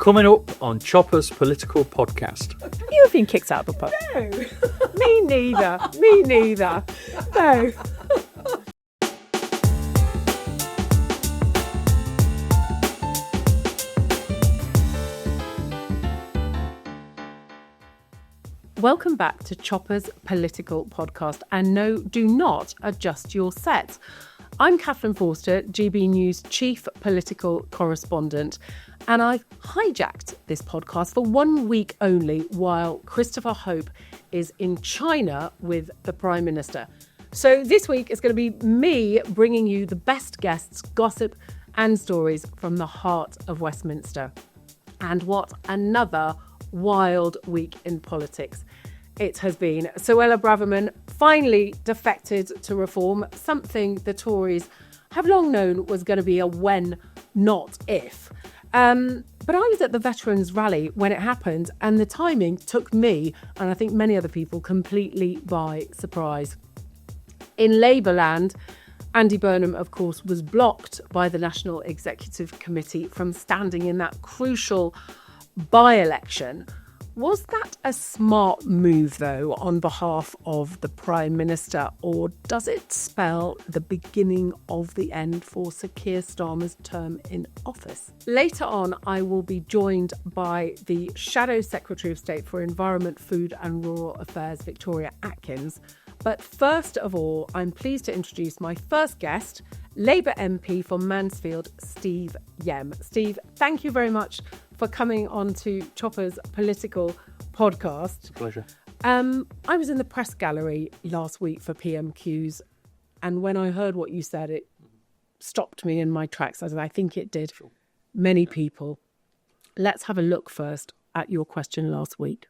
Coming up on Chopper's Political Podcast. You've been kicked out of the pub. No. Me neither. Me neither. No. Welcome back to Chopper's Political Podcast. And no, do not adjust your set. I'm Katherine Forster, GB News Chief Political Correspondent, and I've hijacked this podcast for 1 week only while Christopher Hope is in China with the Prime Minister. So this week is going to be me bringing you the best guests, gossip and stories from the heart of Westminster. And what another wild week in politics it has been. Suella Braverman finally defected to reform, something the Tories have long known was going to be a when, not if. But I was at the Veterans Rally when it happened, and the timing took me, and I think many other people, completely by surprise. In Labour land, Andy Burnham, of course, was blocked by the National Executive Committee from standing in that crucial by-election. Was that a smart move, though, on behalf of the Prime Minister, or does it spell the beginning of the end for Sir Keir Starmer's term in office? Later on, I will be joined by the Shadow Secretary of State for Environment, Food and Rural Affairs, Victoria Atkins. But first of all, I'm pleased to introduce my first guest, Labour MP for Mansfield, Steve Yemm. Steve, thank you very much for coming on to Chopper's Political Podcast. It's a pleasure. I was in the press gallery last week for PMQs, and when I heard what you said, it stopped me in my tracks, as I think it did many people. Let's have a look first at your question last week.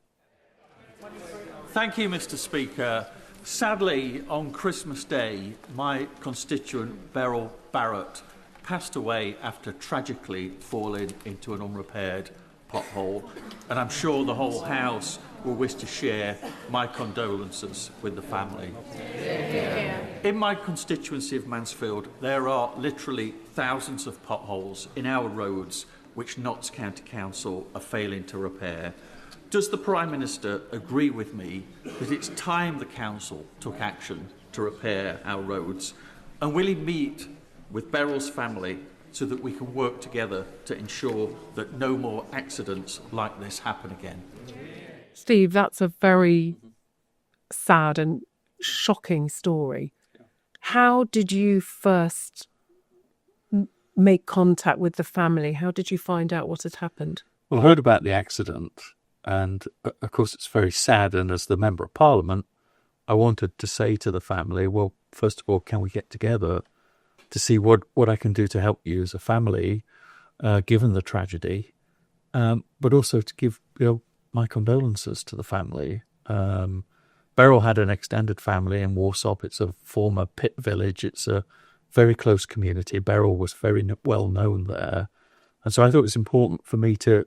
Thank you, Mr. Speaker. Sadly, on Christmas Day, my constituent Beryl Barrett passed away after tragically falling into an unrepaired pothole, and I'm sure the whole House will wish to share my condolences with the family. In my constituency of Mansfield, there are literally thousands of potholes in our roads which Notts County Council are failing to repair. Does the Prime Minister agree with me that it's time the Council took action to repair our roads? And will he meet with Beryl's family so that we can work together to ensure that no more accidents like this happen again? Steve, that's a very sad and shocking story. How did you first make contact with the family? How did you find out what had happened? Well, I heard about the accident, and of course it's very sad, and as the Member of Parliament, I wanted to say to the family, well, first of all, can we get together to see what I can do to help you as a family, given the tragedy, but also to give my condolences to the family. Beryl had an extended family in Warsop. It's a former pit village. It's a very close community. Beryl was very well known there. And so I thought it was important for me to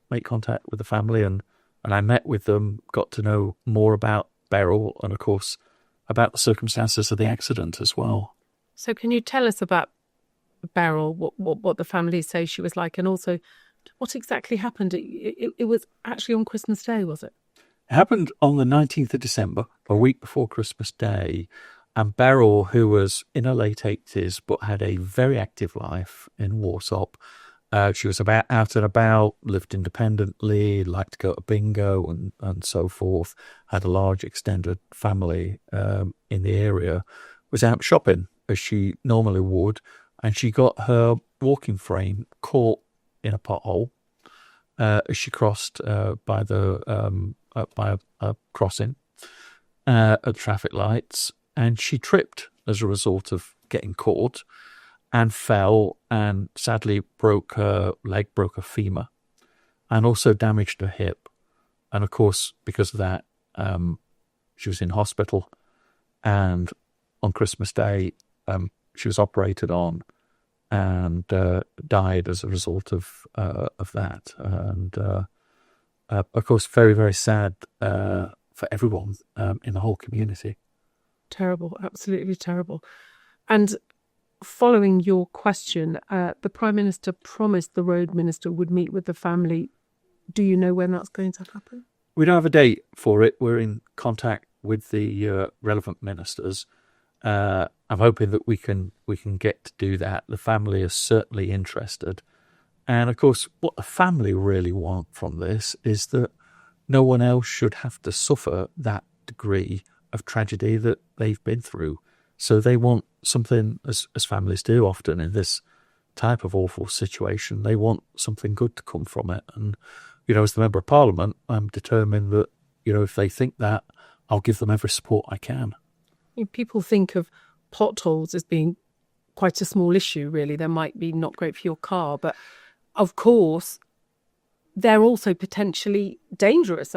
make contact with the family, and I met with them, got to know more about Beryl, and of course about the circumstances of the accident as well. So can you tell us about Beryl, what the family say she was like, and also what exactly happened? It was actually on Christmas Day, was it? It happened on the 19th of December, a week before Christmas Day, and Beryl, who was in her late 80s but had a very active life in Warsop, she was out and about, lived independently, liked to go to bingo and so forth, had a large extended family in the area, was out shopping as she normally would, and she got her walking frame caught in a pothole as she crossed by a crossing at traffic lights, and she tripped as a result of getting caught and fell and sadly broke her leg, broke her femur, and also damaged her hip. And of course, because of that, she was in hospital, and on Christmas Day, she was operated on and died as a result of that. And of course, very, very sad for everyone in the whole community. Terrible, absolutely terrible. And following your question, the Prime Minister promised the Road Minister would meet with the family. Do you know when that's going to happen? We don't have a date for it. We're in contact with the relevant ministers. I'm hoping that we can get to do that. The family is certainly interested. And of course, what the family really want from this is that no one else should have to suffer that degree of tragedy that they've been through. So they want something, as families do often in this type of awful situation, they want something good to come from it. And, as the Member of Parliament, I'm determined that, if they think that, I'll give them every support I can. People think of potholes as being quite a small issue, really. They might be not great for your car, but of course, they're also potentially dangerous,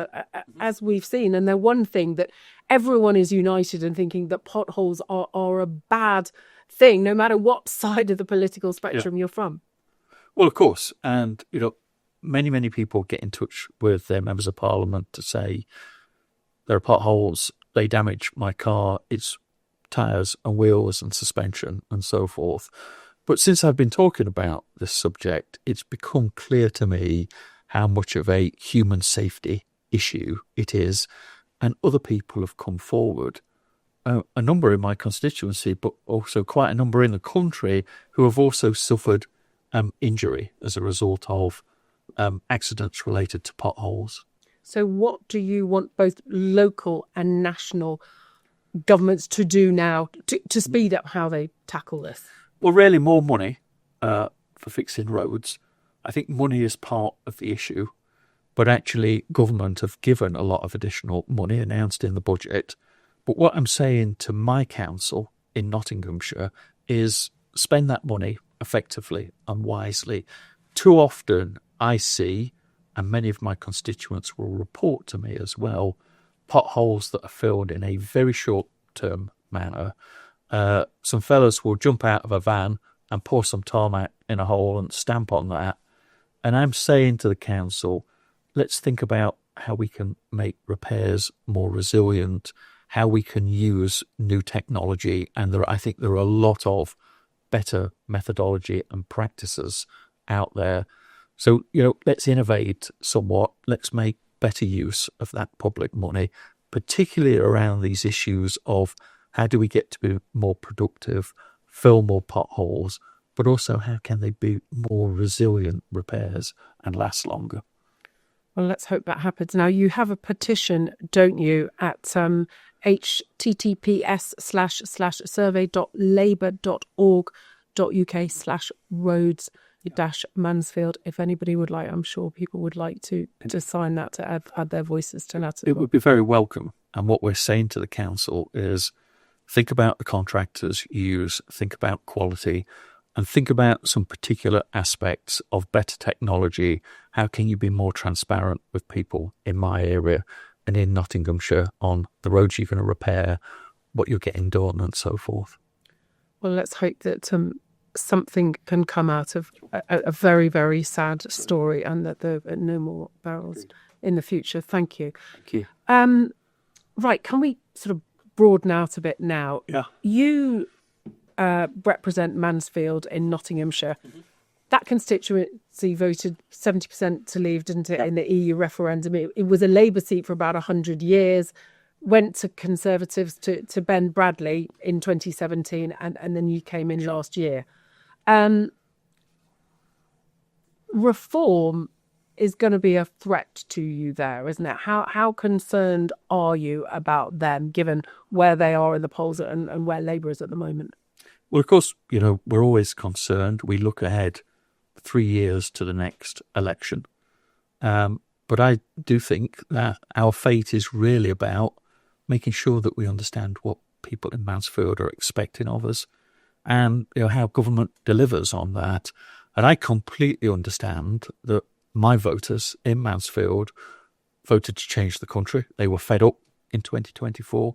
as we've seen. And they're one thing that everyone is united in thinking that potholes are a bad thing, no matter what side of the political spectrum you're from. Well, of course. And, many, many people get in touch with their members of Parliament to say there are potholes, they damage my car, its tyres and wheels and suspension and so forth. But since I've been talking about this subject, it's become clear to me how much of a human safety issue it is. And other people have come forward, a number in my constituency, but also quite a number in the country who have also suffered injury as a result of accidents related to potholes. So what do you want both local and national governments to do now to speed up how they tackle this? Well, really more money for fixing roads. I think money is part of the issue, but actually government have given a lot of additional money announced in the budget. But what I'm saying to my council in Nottinghamshire is spend that money effectively and wisely. Too often I see, and many of my constituents will report to me as well, potholes that are filled in a very short-term manner. Some fellas will jump out of a van and pour some tarmac in a hole and stamp on that. And I'm saying to the council, let's think about how we can make repairs more resilient, how we can use new technology. And I think there are a lot of better methodology and practices out there. So, let's innovate somewhat. Let's make better use of that public money, particularly around these issues of how do we get to be more productive, fill more potholes, but also how can they be more resilient repairs and last longer? Well, let's hope that happens. Now, you have a petition, don't you, at https://survey.labour.org.uk/roads-Mansfield. If anybody would like, I'm sure people would like to sign that, to add their voices to that. It would be very welcome. And what we're saying to the council is think about the contractors you use, think about quality, and think about some particular aspects of better technology. How can you be more transparent with people in my area and in Nottinghamshire on the roads you're going to repair, what you're getting done and so forth? Well, let's hope that something can come out of a very, very sad story and that there are no more barrels in the future. Thank you. Thank you. Right, can we sort of broaden out a bit now? Yeah. You represent Mansfield in Nottinghamshire. Mm-hmm. That constituency voted 70% to leave, didn't it, in the EU referendum? It was a Labour seat for about 100 years, went to Conservatives to Ben Bradley in 2017, and then you came in last year. Reform is going to be a threat to you there, isn't it? How concerned are you about them, given where they are in the polls and where Labour is at the moment? Well, of course, we're always concerned. We look ahead 3 years to the next election. But I do think that our fate is really about making sure that we understand what people in Mansfield are expecting of us and how government delivers on that. And I completely understand that my voters in Mansfield voted to change the country. They were fed up in 2024.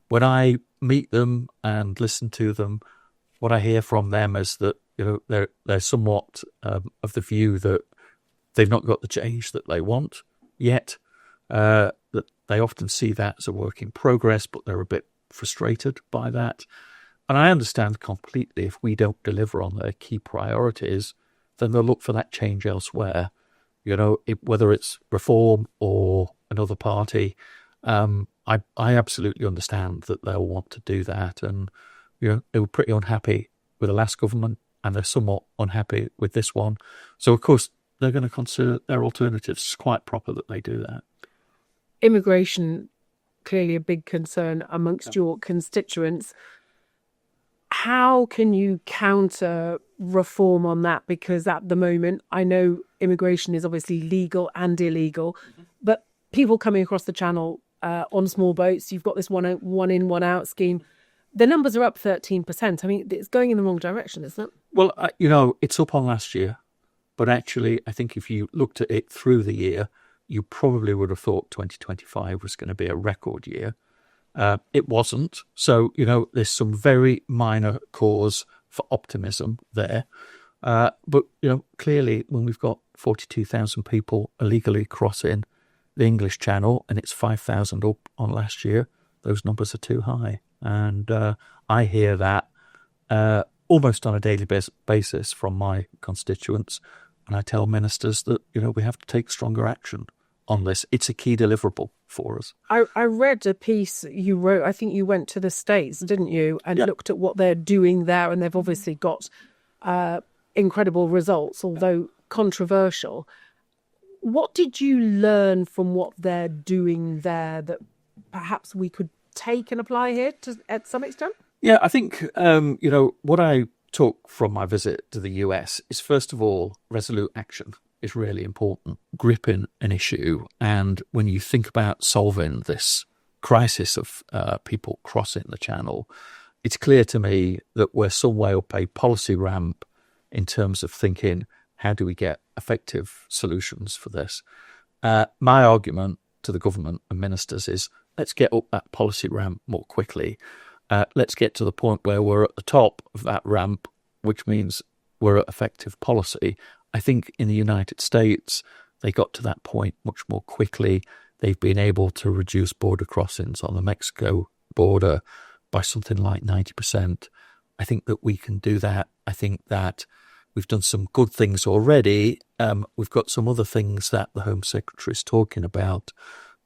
When I meet them and listen to them, what I hear from them is that they're somewhat of the view that they've not got the change that they want yet. That they often see that as a work in progress, but they're a bit frustrated by that. And I understand completely if we don't deliver on their key priorities, then they'll look for that change elsewhere. Whether it's Reform or another party, I absolutely understand that they'll want to do that. And, they were pretty unhappy with the last government and they're somewhat unhappy with this one. So, of course, they're going to consider their alternatives. It's quite proper that they do that. Immigration, clearly a big concern amongst your constituents. How can you counter reform on that? Because at the moment, I know immigration is obviously legal and illegal, but people coming across the channel on small boats, you've got this one in, one out scheme. The numbers are up 13%. I mean, it's going in the wrong direction, isn't it? Well, it's up on last year, but actually, I think if you looked at it through the year, you probably would have thought 2025 was going to be a record year. It wasn't. So, there's some very minor cause for optimism there. But, clearly when we've got 42,000 people illegally crossing the English Channel and it's 5,000 up on last year, those numbers are too high. And I hear that almost on a daily basis from my constituents. And I tell ministers that, we have to take stronger action on this. It's a key deliverable for us. I read a piece you wrote. I think you went to the States, didn't you, and looked at what they're doing there. And they've obviously got incredible results, although controversial. What did you learn from what they're doing there that perhaps we could take and apply here at some extent? Yeah, I think, what I took from my visit to the US is, first of all, resolute action is really important. Gripping an issue. And when you think about solving this crisis of people crossing the channel, it's clear to me that we're some way up a policy ramp in terms of thinking, how do we get effective solutions for this? My argument to the government and ministers is, let's get up that policy ramp more quickly. Let's get to the point where we're at the top of that ramp, which means we're at effective policy. I think in the United States, they got to that point much more quickly. They've been able to reduce border crossings on the Mexico border by something like 90%. I think that we can do that. I think that we've done some good things already. We've got some other things that the Home Secretary is talking about.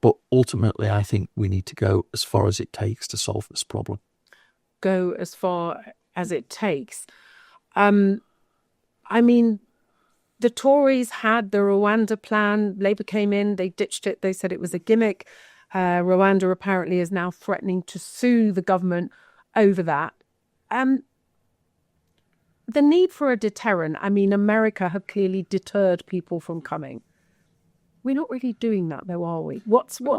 But ultimately, I think we need to go as far as it takes to solve this problem. Go as far as it takes. I mean, the Tories had the Rwanda plan. Labour came in, they ditched it. They said it was a gimmick. Rwanda apparently is now threatening to sue the government over that. The need for a deterrent. I mean, America have clearly deterred people from coming. We're not really doing that, though, are we?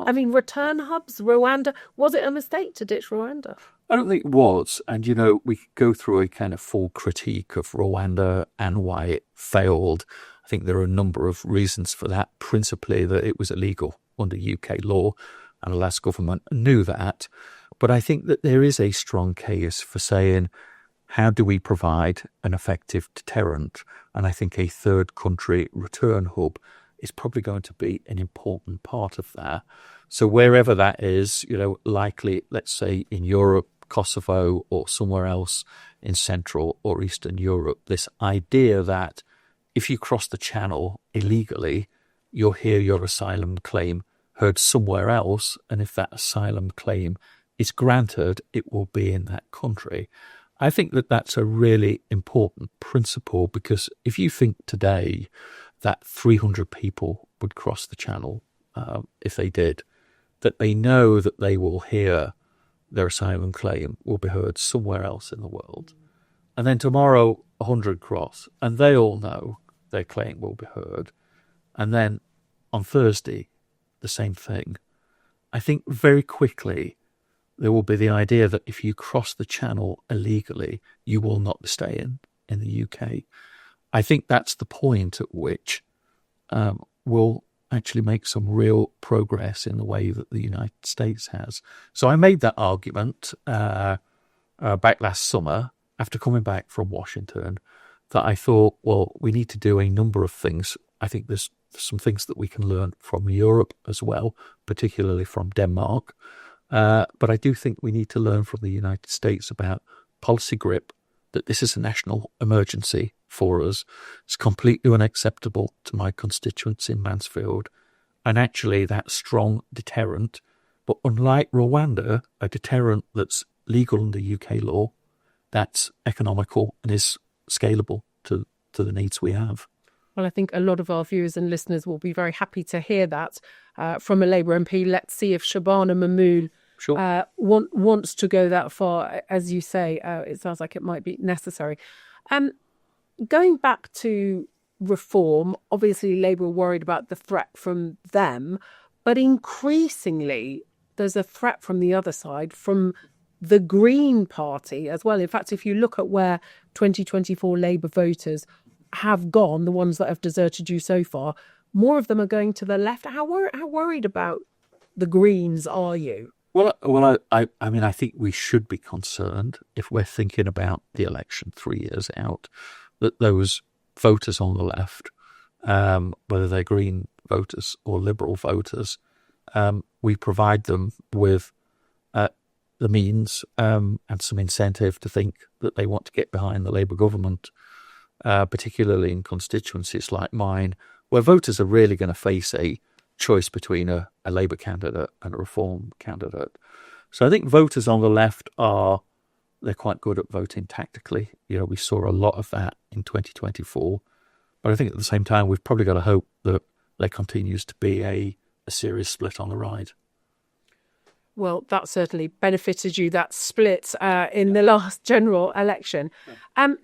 I mean, return hubs, Rwanda. Was it a mistake to ditch Rwanda? I don't think it was. And, we could go through a kind of full critique of Rwanda and why it failed. I think there are a number of reasons for that, principally that it was illegal under UK law, and the last government knew that. But I think that there is a strong case for saying, how do we provide an effective deterrent? And I think a third country return hub is probably going to be an important part of that. So wherever that is, likely, let's say in Europe, Kosovo, or somewhere else in Central or Eastern Europe, this idea that if you cross the channel illegally, you'll hear your asylum claim heard somewhere else. And if that asylum claim is granted, it will be in that country. I think that that's a really important principle, because if you think today that 300 people would cross the channel, if they did, that they know that they will hear their asylum claim will be heard somewhere else in the world. And then tomorrow, 100 cross, and they all know their claim will be heard. And then on Thursday, the same thing. I think very quickly there will be the idea that if you cross the channel illegally, you will not be staying in the UK. I think that's the point at which we'll actually make some real progress in the way that the United States has. So I made that argument back last summer after coming back from Washington, that I thought, well, we need to do a number of things. I think there's some things that we can learn from Europe as well, particularly from Denmark. But I do think we need to learn from the United States about policy grip that this is a national emergency for us. It's completely unacceptable to my constituents in Mansfield. And actually, that strong deterrent. But unlike Rwanda, a deterrent that's legal under UK law, that's economical and is scalable to the needs we have. Well, I think a lot of our viewers and listeners will be very happy to hear that from a Labour MP. Let's see if Shabana Mahmood wants to go that far. As you say, it sounds like it might be necessary. Going back to reform, obviously Labour are worried about the threat from them, but increasingly there's a threat from the other side, from the Green Party as well. In fact, if you look at where 2024 Labour voters have gone, the ones that have deserted you so far, more of them are going to the left. How worried about the Greens are you? Well, I mean, I think we should be concerned if we're thinking about the election 3 years out, that those voters on the left, whether they're Green voters or Liberal voters, we provide them with the means and some incentive to think that they want to get behind the Labour government, particularly in constituencies like mine, where voters are really going to face a choice between a Labour candidate and a Reform candidate. So I think voters on the left they're quite good at voting tactically. You know, we saw a lot of that in 2024. But I think at the same time, we've probably got to hope that there continues to be a serious split on the right. Well, that certainly benefited you, that split in the last general election.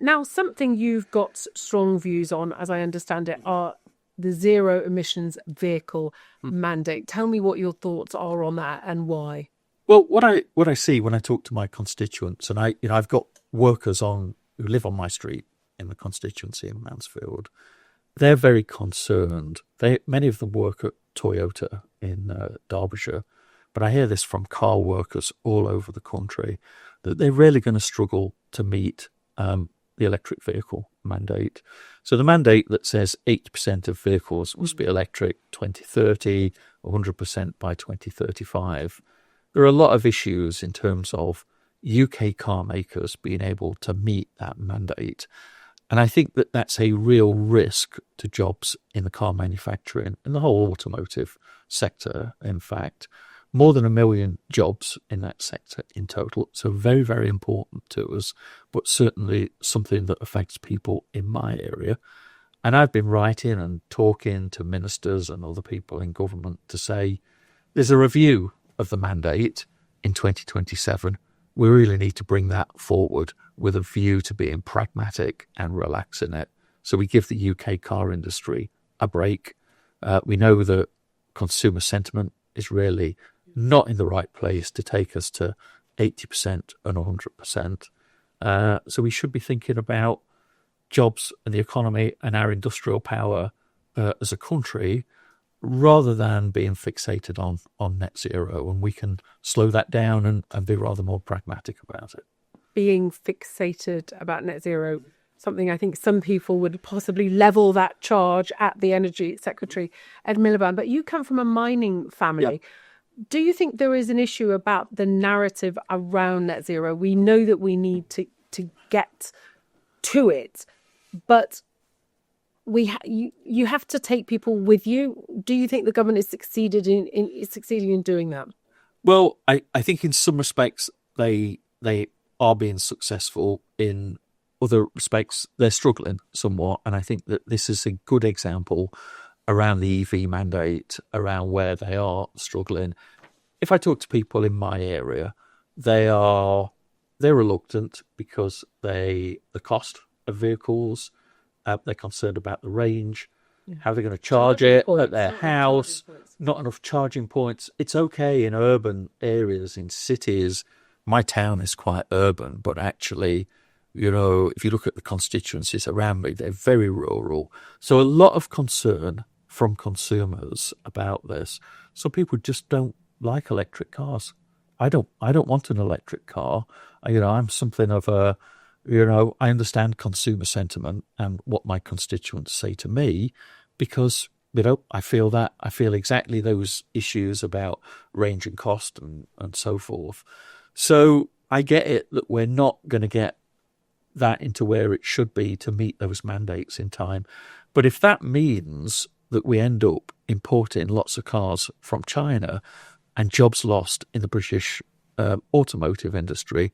Now, something you've got strong views on, as I understand it, are the zero emissions vehicle mandate. Tell me what your thoughts are on that and why. Well, what I see when I talk to my constituents, and I've got workers who live on my street in the constituency in Mansfield, they're very concerned. Many of them work at Toyota in Derbyshire, but I hear this from car workers all over the country, that they're really going to struggle to meet the electric vehicle mandate. So the mandate that says 80% of vehicles must be electric 2030, 100% by 2035. There are a lot of issues in terms of UK car makers being able to meet that mandate. And I think that that's a real risk to jobs in the car manufacturing and the whole automotive sector, in fact. More than 1 million jobs in that sector in total. So very, very important to us, but certainly something that affects people in my area. And I've been writing and talking to ministers and other people in government to say there's a review of the mandate in 2027. We really need to bring that forward with a view to being pragmatic and relaxing it. So we give the UK car industry a break. We know that consumer sentiment is really not in the right place to take us to 80% and 100%. So we should be thinking about jobs and the economy and our industrial power as a country, rather than being fixated on net zero. And we can slow that down and be rather more pragmatic about it. Being fixated about net zero, something I think some people would possibly level that charge at the Energy Secretary, Ed Miliband. But you come from a mining family. Yeah. Do you think there is an issue about the narrative around net zero? We know that we need to get to it, but you have to take people with you. Do you think the government is succeeding in doing that? Well, I think in some respects they are being successful. In other respects, they're struggling somewhat. And I think that this is a good example around the EV mandate, around where they are struggling. If I talk to people in my area, they're reluctant because the cost of vehicles, they're concerned about the range, how they're going to charge it at their house, not enough charging points. It's okay in urban areas, in cities. My town is quite urban, but actually, if you look at the constituencies around me, they're very rural. So a lot of concern from consumers about this. Some people just don't like electric cars. I don't want an electric car. I'm something of a, I understand consumer sentiment and what my constituents say to me, because, I feel exactly those issues about range and cost and so forth. So I get it that we're not going to get that into where it should be to meet those mandates in time. But if that means that we end up importing lots of cars from China and jobs lost in the British automotive industry,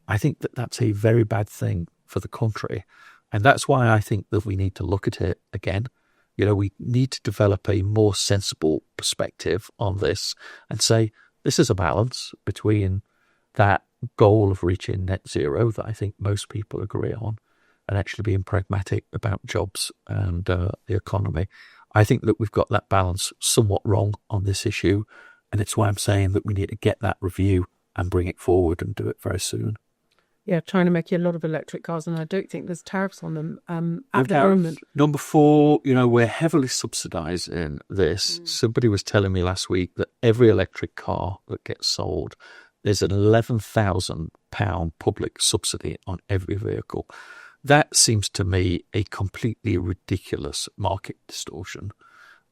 I think that that's a very bad thing for the country. And that's why I think that we need to look at it again. We need to develop a more sensible perspective on this and say this is a balance between that goal of reaching net zero that I think most people agree on and actually being pragmatic about jobs and the economy. I think that we've got that balance somewhat wrong on this issue, and it's why I'm saying that we need to get that review and bring it forward and do it very soon. Yeah, trying to make a lot of electric cars, and I don't think there's tariffs on them at the moment. Number 4, we're heavily subsidising this. Somebody was telling me last week that every electric car that gets sold, there's an £11,000 public subsidy on every vehicle. That seems to me a completely ridiculous market distortion.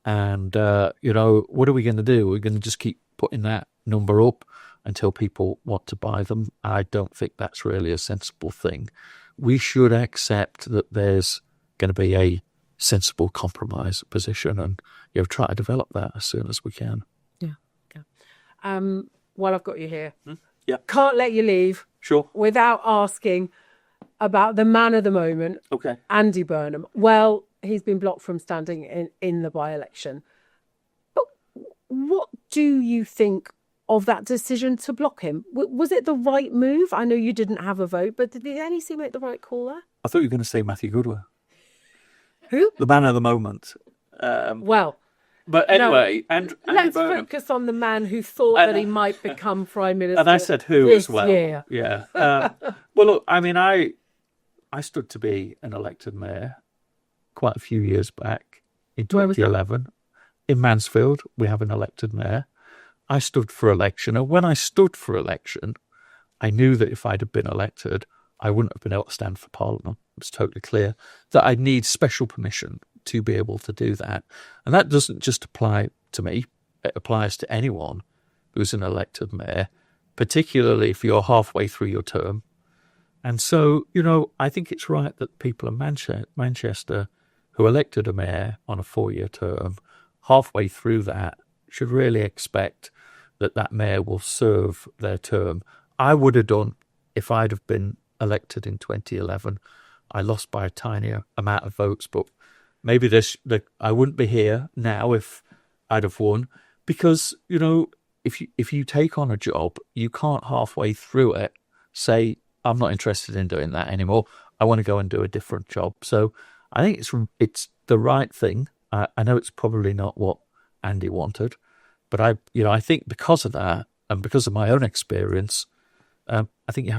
And, what are we going to do? We're going to just keep putting that number up until people want to buy them. I don't think that's really a sensible thing. We should accept that there's going to be a sensible compromise position and try to develop that as soon as we can. Yeah. While I've got you here, Yeah. Can't let you leave Sure. without asking about the man of the moment, Okay. Andy Burnham. Well, he's been blocked from standing in the by-election. But what do you think of that decision to block him? Was it the right move? I know you didn't have a vote, but did the NEC make the right call there? I thought you were going to say Matthew Goodwin. Who? The man of the moment. But anyway, and let's Burnham. focus on the man who thought that he might become Prime Minister. And I said who this as well. year. Yeah. Well, look, I stood to be an elected mayor quite a few years back in Where was that? 2011. In Mansfield, we have an elected mayor. I stood for election, and when I stood for election, I knew that if I'd have been elected, I wouldn't have been able to stand for Parliament. It was totally clear that I'd need special permission to be able to do that. And that doesn't just apply to me. It applies to anyone who's an elected mayor, particularly if you're halfway through your term. And so, I think it's right that people in Manchester who elected a mayor on a 4-year term, halfway through that, should really expect that that mayor will serve their term. I would have done if I'd have been elected in 2011. I lost by a tinier amount of votes, but maybe I wouldn't be here now if I'd have won. Because, if you take on a job, you can't halfway through it say, I'm not interested in doing that anymore. I want to go and do a different job. So I think it's the right thing. I know it's probably not what Andy wanted, but I think because of that and because of my own experience, I think you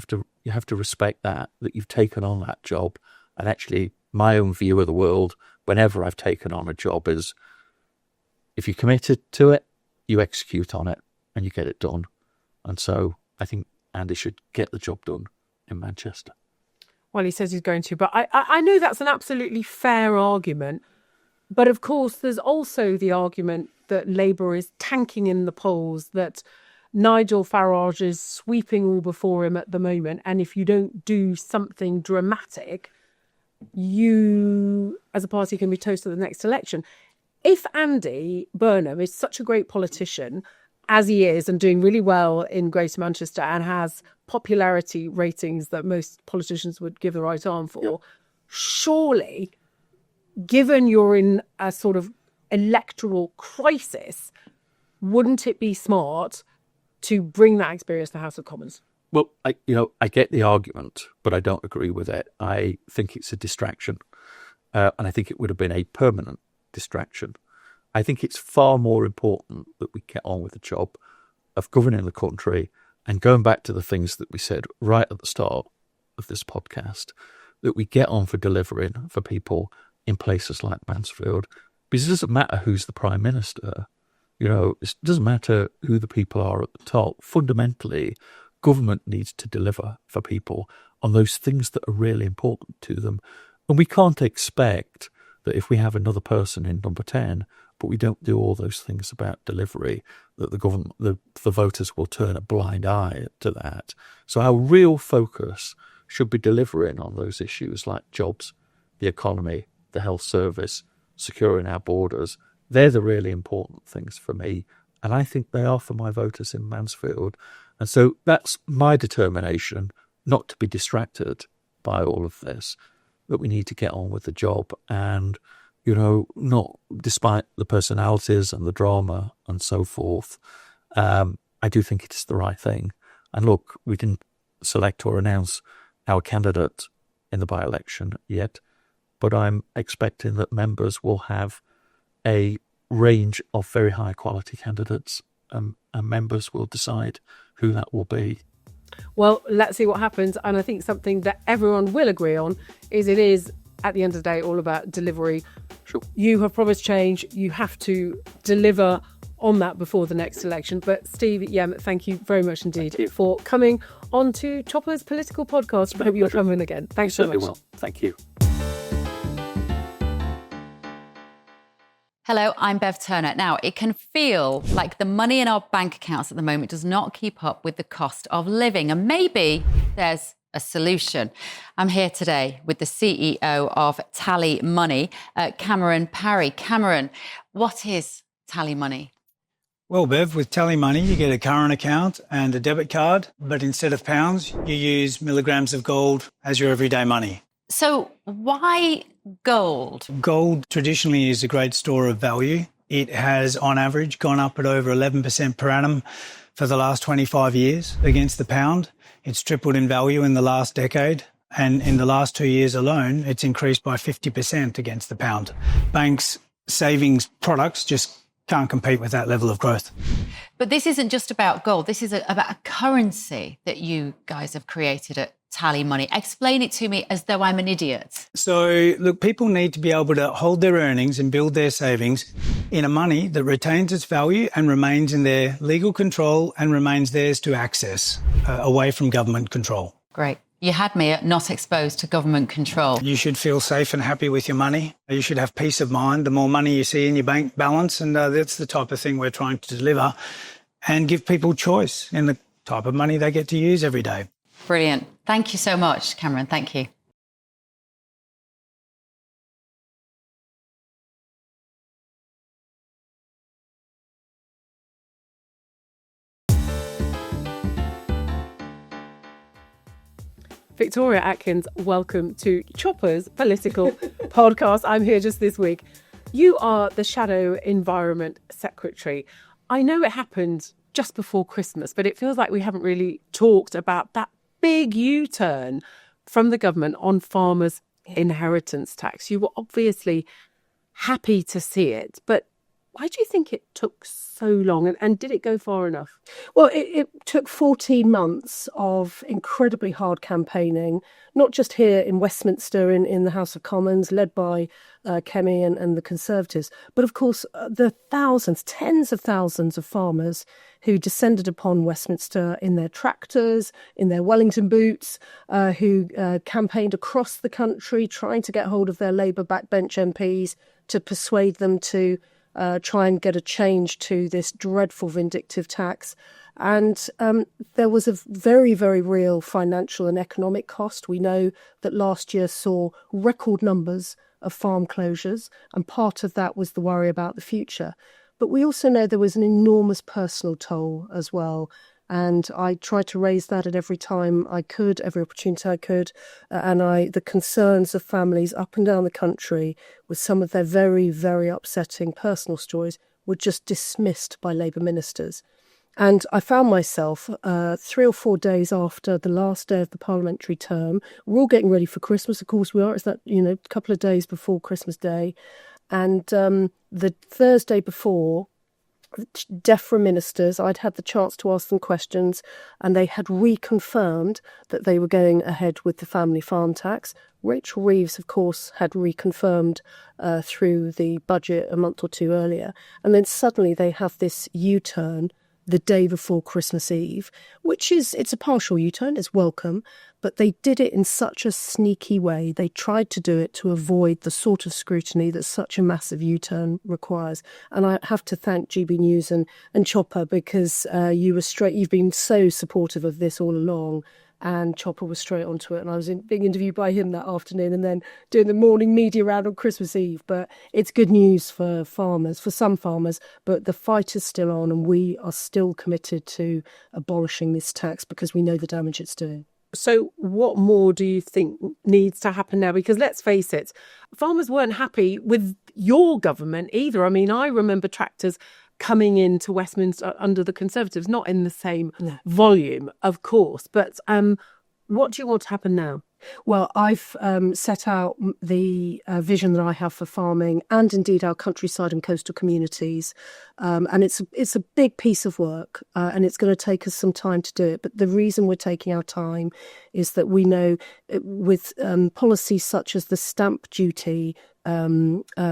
have to respect that you've taken on that job. And actually, my own view of the world, whenever I've taken on a job, is if you're committed to it, you execute on it and you get it done. And so I think Andy should get the job done in Manchester. Well, he says he's going to, but I know that's an absolutely fair argument. But of course, there's also the argument that Labour is tanking in the polls, that Nigel Farage is sweeping all before him at the moment. And if you don't do something dramatic, you, as a party, can be toast at the next election. If Andy Burnham is such a great politician, as he is, and doing really well in Greater Manchester and has popularity ratings that most politicians would give the right arm for, surely, given you're in a sort of electoral crisis, wouldn't it be smart to bring that experience to the House of Commons? Well, I get the argument, but I don't agree with it. I think it's a distraction, and I think it would have been a permanent distraction. I think it's far more important that we get on with the job of governing the country and going back to the things that we said right at the start of this podcast, that we get on for delivering for people in places like Mansfield, because it doesn't matter who's the Prime Minister. It doesn't matter who the people are at the top. Fundamentally, government needs to deliver for people on those things that are really important to them. And we can't expect that if we have another person in number 10, but we don't do all those things about delivery, that the government, the voters will turn a blind eye to that. So our real focus should be delivering on those issues like jobs, the economy, the health service, securing our borders. They're the really important things for me, and I think they are for my voters in Mansfield. And so that's my determination, not to be distracted by all of this, that we need to get on with the job and, not despite the personalities and the drama and so forth, I do think it's the right thing. And look, we didn't select or announce our candidate in the by-election yet, but I'm expecting that members will have a range of very high-quality candidates, and members will decide who that will be. Well, let's see what happens. And I think something that everyone will agree on is it is, at the end of the day, all about delivery. Sure. You have promised change. You have to deliver on that before the next election. But Steve Yemm, thank you very much indeed for coming on to Chopper's Political Podcast. I hope you'll come in again. Thanks so much. Certainly will. Thank you. Hello, I'm Bev Turner. Now, it can feel like the money in our bank accounts at the moment does not keep up with the cost of living, and maybe there's a solution. I'm here today with the CEO of TallyMoney, Cameron Parry. Cameron, what is TallyMoney? Well, Bev, with TallyMoney, you get a current account and a debit card, but instead of pounds, you use milligrams of gold as your everyday money. So why gold? Gold traditionally is a great store of value. It has, on average, gone up at over 11% per annum for the last 25 years against the pound. It's tripled in value in the last decade. And in the last 2 years alone, it's increased by 50% against the pound. Banks' savings products just can't compete with that level of growth. But this isn't just about gold. This is about a currency that you guys have created at TallyMoney. Explain it to me as though I'm an idiot. So, look, people need to be able to hold their earnings and build their savings in a money that retains its value and remains in their legal control and remains theirs to access, away from government control. Great. You had me at not exposed to government control. You should feel safe and happy with your money. You should have peace of mind the more money you see in your bank balance, and that's the type of thing we're trying to deliver and give people choice in the type of money they get to use every day. Brilliant. Thank you so much, Cameron. Thank you. Victoria Atkins, welcome to Chopper's Political Podcast. I'm here just this week. You are the Shadow Environment Secretary. I know it happened just before Christmas, but it feels like we haven't really talked about that big U-turn from the government on farmers' inheritance tax. You were obviously happy to see it, but why do you think it took so long, and did it go far enough? Well, it took 14 months of incredibly hard campaigning, not just here in Westminster in the House of Commons, led by Kemi and the Conservatives, but of course the thousands, tens of thousands of farmers who descended upon Westminster in their tractors, in their Wellington boots, who campaigned across the country trying to get hold of their Labour backbench MPs to persuade them to try and get a change to this dreadful vindictive tax. And there was a very, very real financial and economic cost. We know that last year saw record numbers of farm closures, and part of that was the worry about the future. But we also know there was an enormous personal toll as well. And I tried to raise that at every time I could, every opportunity I could. And the concerns of families up and down the country with some of their very, very upsetting personal stories were just dismissed by Labour ministers. And I found myself 3 or 4 days after the last day of the parliamentary term. We're all getting ready for Christmas, of course we are. It's that, a couple of days before Christmas Day. And the Thursday before, DEFRA ministers, I'd had the chance to ask them questions, and they had reconfirmed that they were going ahead with the family farm tax. Rachel Reeves, of course, had reconfirmed through the budget a month or two earlier. And then suddenly they have this U-turn the day before Christmas Eve, it's a partial U-turn, it's welcome, but they did it in such a sneaky way. They tried to do it to avoid the sort of scrutiny that such a massive U-turn requires. And I have to thank GB News and Chopper, because you've been so supportive of this all along. And Chopper was straight onto it, and I was being interviewed by him that afternoon and then doing the morning media round on Christmas Eve. But it's good news for farmers, for some farmers, but the fight is still on, and we are still committed to abolishing this tax because we know the damage it's doing. So what more do you think needs to happen now? Because let's face it, farmers weren't happy with your government either. I mean, I remember tractors coming into Westminster under the Conservatives, not in the same volume, of course. But what do you want to happen now? Well, I've set out the vision that I have for farming and indeed our countryside and coastal communities. And it's a big piece of work and it's going to take us some time to do it. But the reason we're taking our time is that we know with policies such as the stamp duty,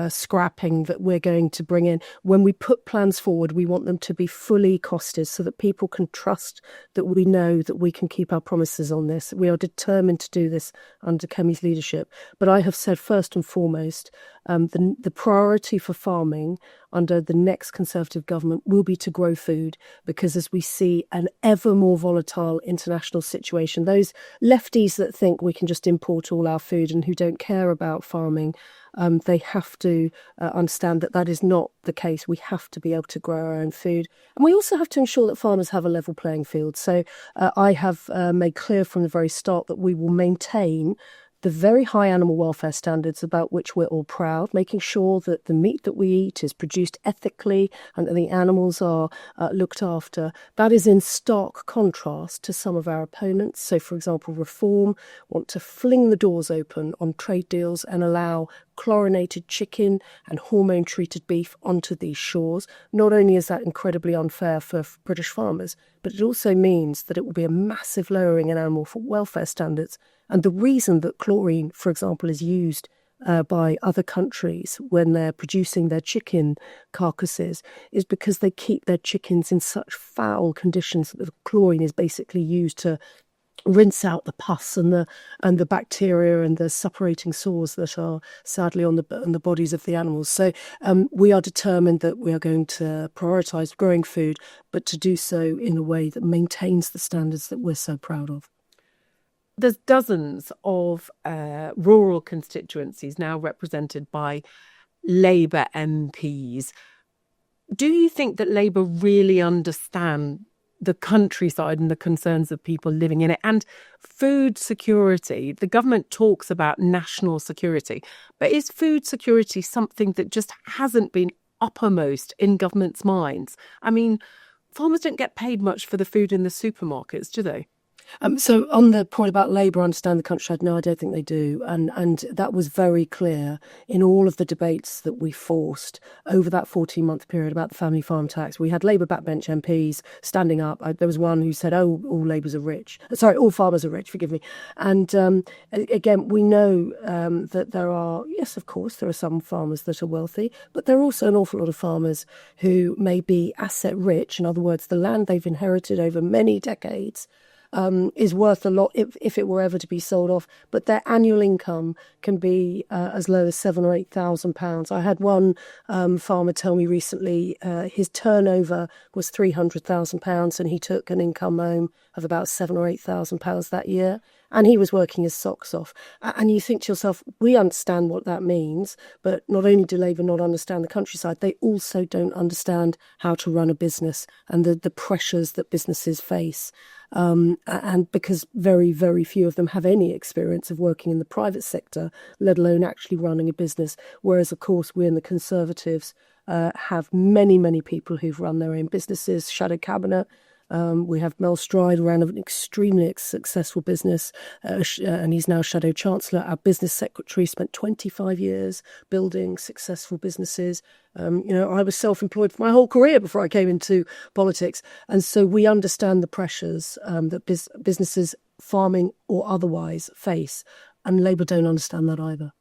scrapping that we're going to bring in, when we put plans forward, we want them to be fully costed so that people can trust that we know that we can keep our promises on this. We are determined to do this under Kemi's leadership. But I have said first and foremost, the priority for farming under the next Conservative government will be to grow food, because as we see an ever more volatile international situation, those lefties that think we can just import all our food and who don't care about farming, they have to understand that that is not the case. We have to be able to grow our own food. And we also have to ensure that farmers have a level playing field. So I have made clear from the very start that we will maintain the very high animal welfare standards about which we're all proud, making sure that the meat that we eat is produced ethically and that the animals are looked after. That is in stark contrast to some of our opponents. So, for example, Reform want to fling the doors open on trade deals and allow chlorinated chicken and hormone-treated beef onto these shores. Not only is that incredibly unfair for British farmers, but it also means that it will be a massive lowering in animal welfare standards. And the reason that chlorine, for example, is used by other countries when they're producing their chicken carcasses is because they keep their chickens in such foul conditions that the chlorine is basically used to rinse out the pus and the bacteria and the suppurating sores that are sadly on the bodies of the animals. So we are determined that we are going to prioritise growing food, but to do so in a way that maintains the standards that we're so proud of. There's dozens of rural constituencies now represented by Labour MPs. Do you think that Labour really understand the countryside and the concerns of people living in it? And food security, the government talks about national security, but is food security something that just hasn't been uppermost in government's minds? I mean, farmers don't get paid much for the food in the supermarkets, do they? So on the point about Labour understand the countryside, no, I don't think they do. And that was very clear in all of the debates that we forced over that 14-month period about the family farm tax. We had Labour backbench MPs standing up. There was one who said, all Labour's are rich. Sorry, all farmers are rich, forgive me. And again, we know that there are, yes, of course, there are some farmers that are wealthy, but there are also an awful lot of farmers who may be asset rich. In other words, the land they've inherited over many decades is worth a lot if it were ever to be sold off, but their annual income can be as low as £7,000 or £8,000. I had one farmer tell me recently his turnover was £300,000 and he took an income home of about £7,000 or £8,000 that year. And he was working his socks off. And you think to yourself, we understand what that means, but not only do Labour not understand the countryside, they also don't understand how to run a business and the pressures that businesses face. And because very, very few of them have any experience of working in the private sector, let alone actually running a business. Whereas, of course, we in the Conservatives have many, many people who've run their own businesses, shadow cabinet. We have Mel Stride, ran an extremely successful business, and he's now Shadow Chancellor. Our business secretary spent 25 years building successful businesses. I was self-employed for my whole career before I came into politics. And so we understand the pressures that businesses, farming or otherwise, face. And Labour don't understand that either.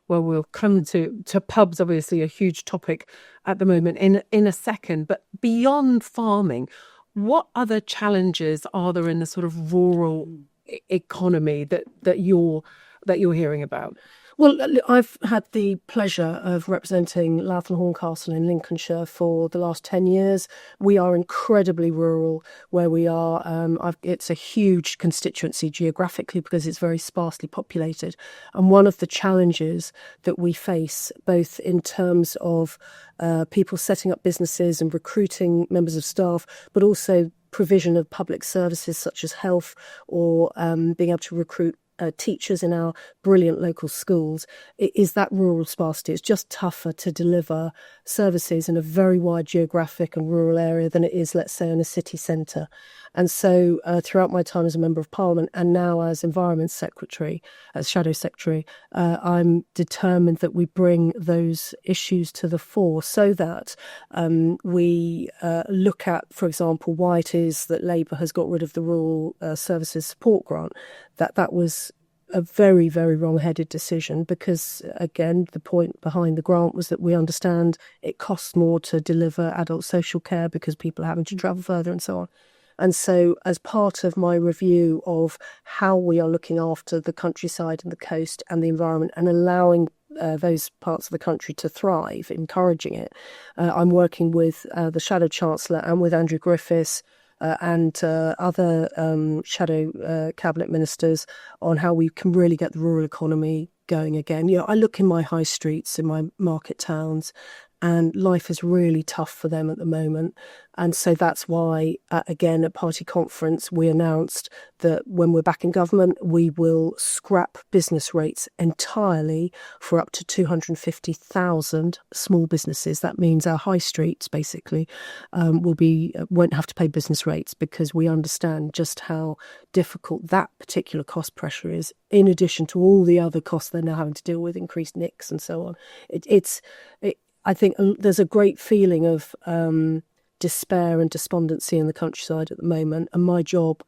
Well, we'll come to pubs, obviously a huge topic at the moment, in a second. But beyond farming, What other challenges are there in the sort of rural economy that you're hearing about? Well, I've had the pleasure of representing Louth and Horncastle in Lincolnshire for the last 10 years. We are incredibly rural where we are. It's a huge constituency geographically because it's very sparsely populated. And one of the challenges that we face, both in terms of people setting up businesses and recruiting members of staff, but also provision of public services such as health or being able to recruit teachers in our brilliant local schools, is that rural sparsity. It's just tougher to deliver services in a very wide geographic and rural area than it is, let's say, in a city centre. And so throughout my time as a Member of Parliament and now as Environment Secretary, as Shadow Secretary, I'm determined that we bring those issues to the fore so that we look at, for example, why it is that Labour has got rid of the Rural Services Support Grant. That was a very, very wrong-headed decision because, again, the point behind the grant was that we understand it costs more to deliver adult social care because people are having to travel further and so on. And so as part of my review of how we are looking after the countryside and the coast and the environment and allowing those parts of the country to thrive, encouraging it, I'm working with the Shadow Chancellor and with Andrew Griffiths and other shadow cabinet ministers on how we can really get the rural economy going again. You know, I look in my high streets, in my market towns, and life is really tough for them at the moment. And so that's why, again, at party conference, we announced that when we're back in government, we will scrap business rates entirely for up to 250,000 small businesses. That means our high streets, basically, won't have to pay business rates because we understand just how difficult that particular cost pressure is, in addition to all the other costs they're now having to deal with, increased NICs and so on. I think there's a great feeling of despair and despondency in the countryside at the moment. And my job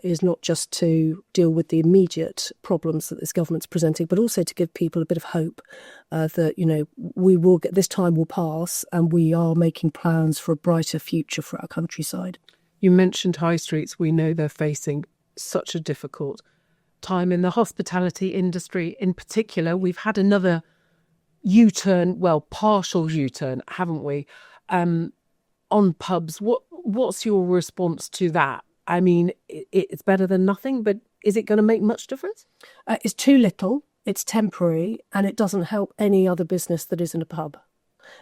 is not just to deal with the immediate problems that this government's presenting, but also to give people a bit of hope that, you know, this time will pass and we are making plans for a brighter future for our countryside. You mentioned high streets. We know they're facing such a difficult time in the hospitality industry in particular. We've had another U-turn, well, partial U-turn, haven't we, on pubs. What's your response to that? I mean, it's better than nothing, but is it going to make much difference? It's too little, it's temporary, and it doesn't help any other business that isn't a pub.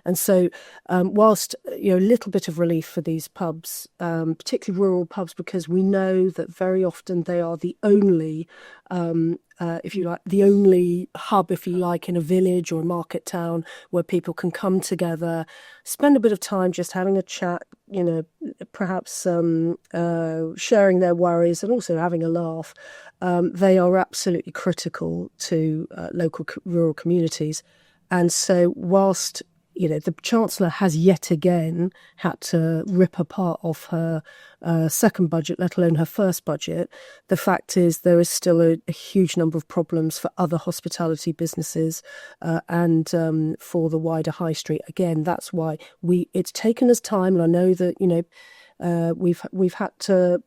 And so whilst, you know, a little bit of relief for these pubs, particularly rural pubs, because we know that very often they are the only, if you like, the only hub, if you like, in a village or a market town where people can come together, spend a bit of time just having a chat, you know, perhaps sharing their worries and also having a laugh. They are absolutely critical to local rural communities. And so whilst, you know, the Chancellor has yet again had to rip apart off her second budget, let alone her first budget, the fact is there is still a huge number of problems for other hospitality businesses and for the wider high street. Again, that's why it's taken us time, and I know that, you know, we've had to,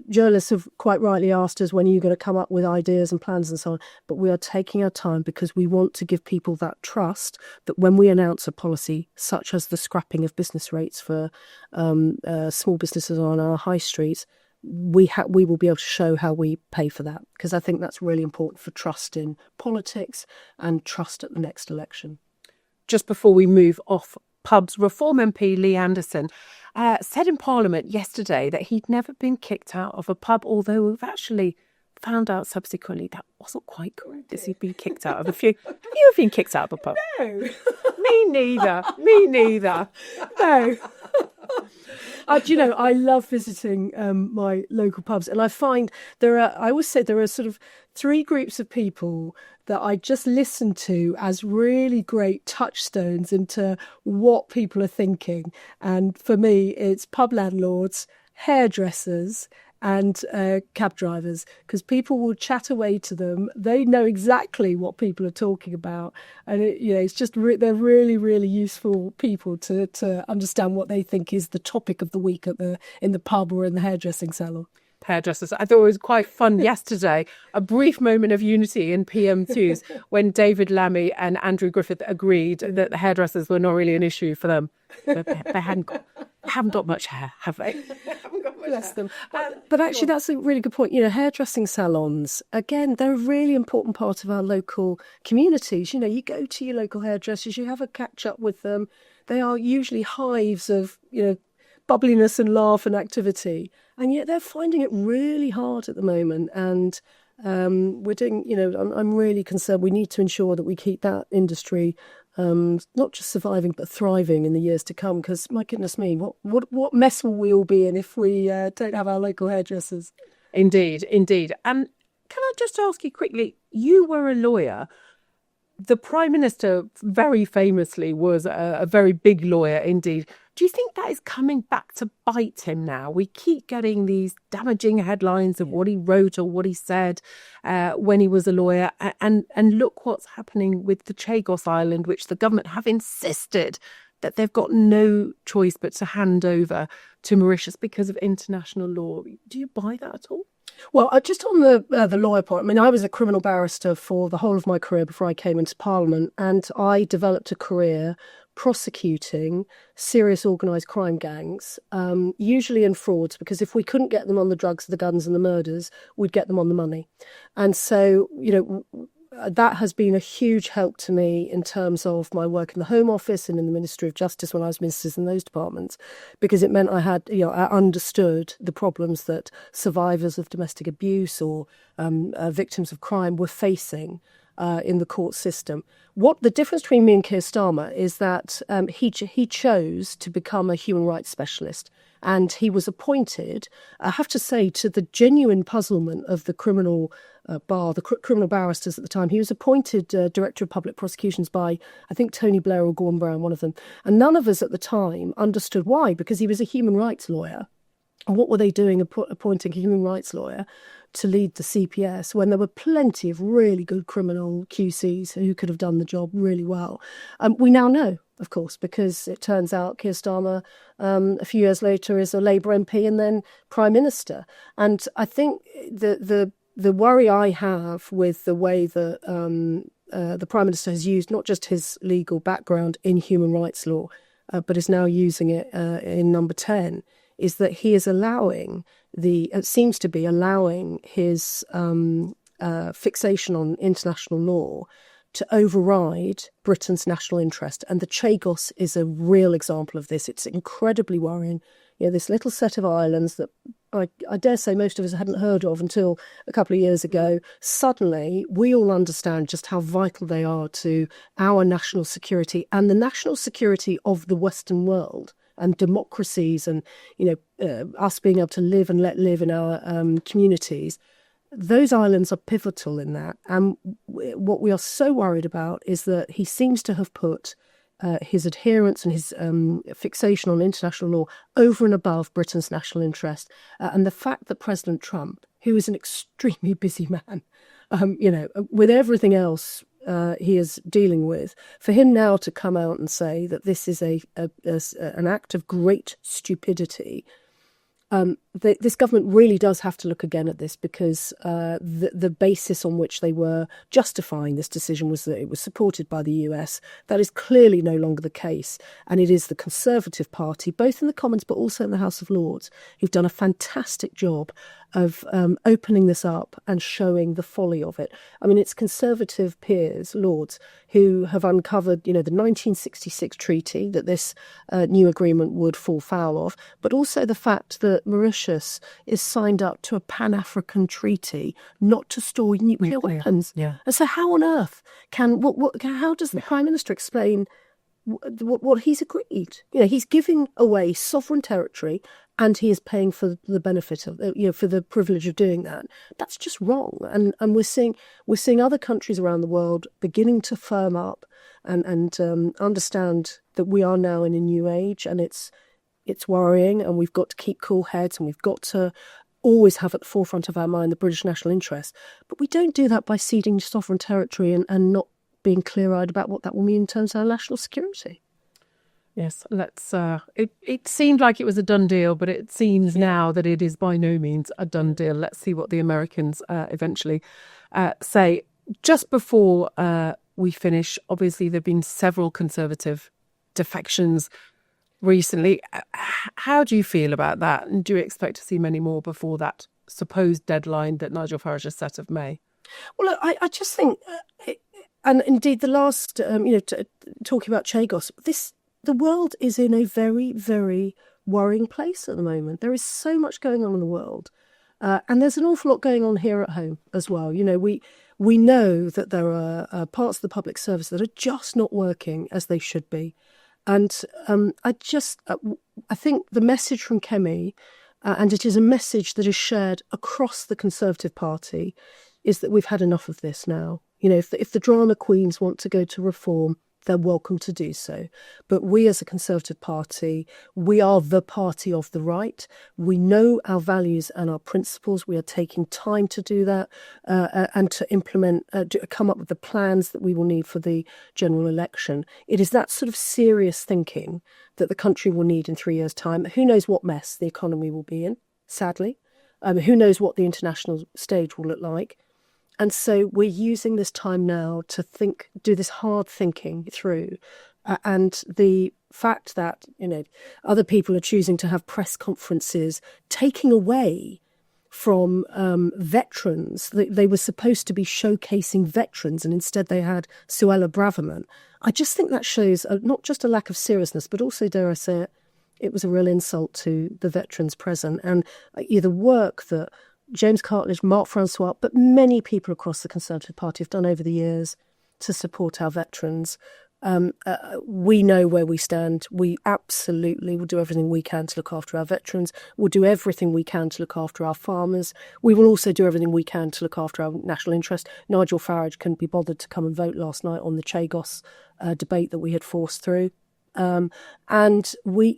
journalists have quite rightly asked us, when are you going to come up with ideas and plans and so on, but we are taking our time because we want to give people that trust that when we announce a policy such as the scrapping of business rates for small businesses on our high streets, we will be able to show how we pay for that, because I think that's really important for trust in politics and trust at the next election. Just before we move off pubs, Reform MP Lee Anderson said in Parliament yesterday that he'd never been kicked out of a pub, although we've actually found out subsequently that wasn't quite correct, as he'd been kicked out of a few. Have you ever been kicked out of a pub? No. Me neither. No. Do you know, I love visiting my local pubs, and I find I always say there are sort of three groups of people that I just listen to as really great touchstones into what people are thinking. And for me, it's pub landlords, hairdressers, and cab drivers, because people will chat away to them. They know exactly what people are talking about, and it's just they're really, really useful people to understand what they think is the topic of the week in the pub or in the hairdressing salon. Hairdressers. I thought it was quite fun yesterday, a brief moment of unity in PMQs when David Lammy and Andrew Griffith agreed that the hairdressers were not really an issue for them. They haven't got much hair, have they? Bless them. But actually, that's a really good point. Hairdressing salons, again, they're a really important part of our local communities. You go to your local hairdressers, you have a catch up with them. They are usually hives of, bubbliness and laugh and activity. And yet they're finding it really hard at the moment. And we're doing, I'm really concerned. We need to ensure that we keep that industry not just surviving, but thriving in the years to come. Because, my goodness me, what mess will we all be in if we don't have our local hairdressers? Indeed. And can I just ask you quickly, you were a lawyer. The Prime Minister very famously was a very big lawyer indeed. Do you think that is coming back to bite him now? We keep getting these damaging headlines of what he wrote or what he said when he was a lawyer. And look what's happening with the Chagos Island, which the government have insisted that they've got no choice but to hand over to Mauritius because of international law. Do you buy that at all? Well, just on the lawyer part, I was a criminal barrister for the whole of my career before I came into Parliament, and I developed a career prosecuting serious organised crime gangs, usually in frauds, because if we couldn't get them on the drugs, the guns and the murders, we'd get them on the money. And so, that has been a huge help to me in terms of my work in the Home Office and in the Ministry of Justice when I was ministers in those departments, because it meant I had, I understood the problems that survivors of domestic abuse or victims of crime were facing in the court system. What the difference between me and Keir Starmer is that he chose to become a human rights specialist. And he was appointed, I have to say, to the genuine puzzlement of the criminal bar, the criminal barristers at the time. He was appointed Director of Public Prosecutions by, I think, Tony Blair or Gordon Brown, one of them. And none of us at the time understood why, because he was a human rights lawyer. And what were they doing appointing a human rights lawyer to lead the CPS when there were plenty of really good criminal QCs who could have done the job really well? We now know, of course, because it turns out Keir Starmer, a few years later, is a Labour MP and then Prime Minister. And I think the worry I have with the way that the Prime Minister has used not just his legal background in human rights law, but is now using it in Number 10, is that he is allowing seems to be allowing his fixation on international law to override Britain's national interest. And the Chagos is a real example of this. It's incredibly worrying. This little set of islands that I dare say most of us hadn't heard of until a couple of years ago. Suddenly, we all understand just how vital they are to our national security and the national security of the Western world and democracies and, us being able to live and let live in our communities. Those islands are pivotal in that. And what we are so worried about is that he seems to have put his adherence and his fixation on international law over and above Britain's national interest. And the fact that President Trump, who is an extremely busy man, with everything else he is dealing with, for him now to come out and say that this is an act of great stupidity. This government really does have to look again at this, because the basis on which they were justifying this decision was that it was supported by the US. That is clearly no longer the case. And it is the Conservative Party, both in the Commons but also in the House of Lords, who've done a fantastic job of opening this up and showing the folly of it. I mean, it's Conservative peers, Lords, who have uncovered, the 1966 treaty that this new agreement would fall foul of, but also the fact that Mauritius is signed up to a Pan-African treaty not to store nuclear weapons. Yeah. And so how on earth how does the Prime Minister explain what he's agreed? He's giving away sovereign territory and he is paying for the benefit of, for the privilege of doing that. That's just wrong. And we're seeing other countries around the world beginning to firm up and understand that we are now in a new age, and it's worrying, and we've got to keep cool heads, and we've got to always have at the forefront of our mind the British national interest. But we don't do that by ceding sovereign territory and not being clear-eyed about what that will mean in terms of our national security. Yes, let's. It seemed like it was a done deal, but it seems now that it is by no means a done deal. Let's see what the Americans eventually say. Just before we finish, obviously there have been several Conservative defections recently. How do you feel about that? And do you expect to see many more before that supposed deadline that Nigel Farage has set of May? Well, I just think, and indeed the last, talking about Chagos, the world is in a very, very worrying place at the moment. There is so much going on in the world. And there's an awful lot going on here at home as well. You know, we know that there are parts of the public service that are just not working as they should be. And I think the message from Kemi, and it is a message that is shared across the Conservative Party, is that we've had enough of this now. You know, if the drama queens want to go to reform, they're welcome to do so. But we as a Conservative Party, we are the party of the right. We know our values and our principles. We are taking time to do that and to implement, come up with the plans that we will need for the general election. It is that sort of serious thinking that the country will need in 3 years' time. Who knows what mess the economy will be in, sadly. Who knows what the international stage will look like. And so we're using this time now to do this hard thinking through. And the fact that, you know, other people are choosing to have press conferences, taking away from veterans. They were supposed to be showcasing veterans, and instead they had Suella Braverman. I just think that shows not just a lack of seriousness, but also, dare I say it was a real insult to the veterans present. And the work that James Cartledge, Mark Francois, but many people across the Conservative Party have done over the years to support our veterans. We know where we stand. We absolutely will do everything we can to look after our veterans. We'll do everything we can to look after our farmers. We will also do everything we can to look after our national interest. Nigel Farage couldn't be bothered to come and vote last night on the Chagos debate that we had forced through. And we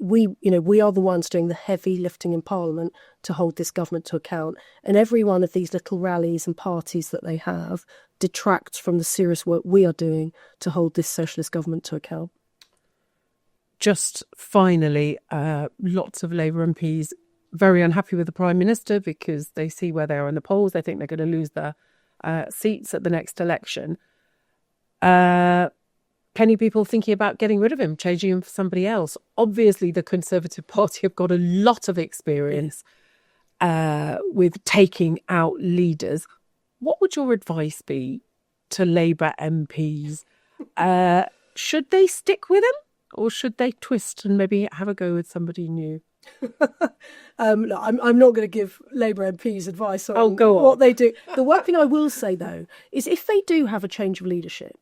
are the ones doing the heavy lifting in Parliament to hold this government to account. And every one of these little rallies and parties that they have detracts from the serious work we are doing to hold this socialist government to account. Just finally, lots of Labour MPs very unhappy with the Prime Minister because they see where they are in the polls. They think they're going to lose their seats at the next election. Many people thinking about getting rid of him, changing him for somebody else. Obviously, the Conservative Party have got a lot of experience with taking out leaders. What would your advice be to Labour MPs? Should they stick with him or should they twist and maybe have a go with somebody new? I'm not going to give Labour MPs advice on what they do. The one thing I will say, though, is if they do have a change of leadership,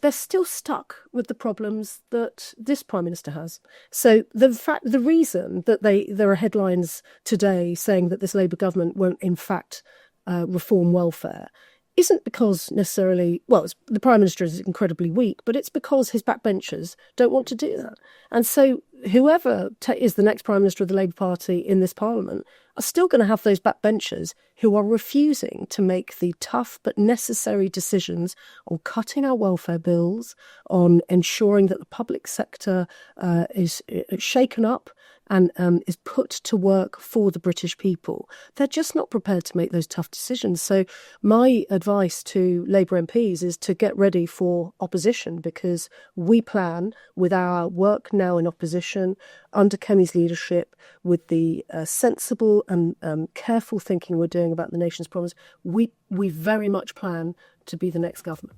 they're still stuck with the problems that this Prime Minister has. So the reason that there are headlines today saying that this Labour government won't, in fact, reform welfare isn't because necessarily, the Prime Minister is incredibly weak, but it's because his backbenchers don't want to do that. And so whoever is the next Prime Minister of the Labour Party in this Parliament are still going to have those backbenchers who are refusing to make the tough but necessary decisions on cutting our welfare bills, on ensuring that the public sector is shaken up and is put to work for the British people. They're just not prepared to make those tough decisions. So my advice to Labour MPs is to get ready for opposition, because we plan with our work now in opposition under Kemi's leadership, with the sensible and careful thinking we're doing about the nation's problems, we very much plan to be the next government.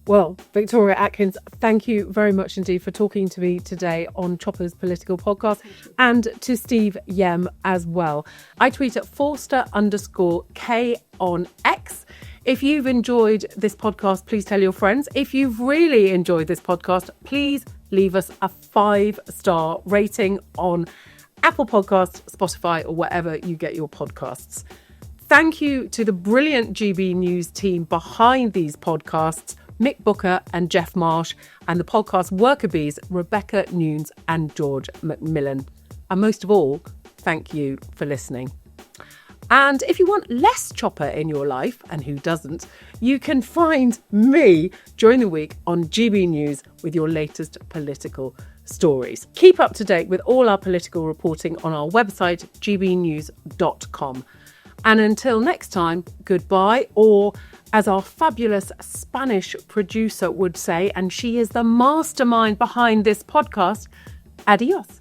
Well, Victoria Atkins, thank you very much indeed for talking to me today on Chopper's Political Podcast, and to Steve Yemm as well. I tweet at Forster_K on X. If you've enjoyed this podcast, please tell your friends. If you've really enjoyed this podcast, please leave us a 5-star rating on Apple Podcasts, Spotify, or wherever you get your podcasts. Thank you to the brilliant GB News team behind these podcasts, Mick Booker and Jeff Marsh, and the podcast worker bees, Rebecca Nunes and George McMillan. And most of all, thank you for listening. And if you want less chopper in your life, and who doesn't, you can find me during the week on GB News with your latest political stories. Keep up to date with all our political reporting on our website, gbnews.com. And until next time, goodbye, or as our fabulous Spanish producer would say, and she is the mastermind behind this podcast, adios.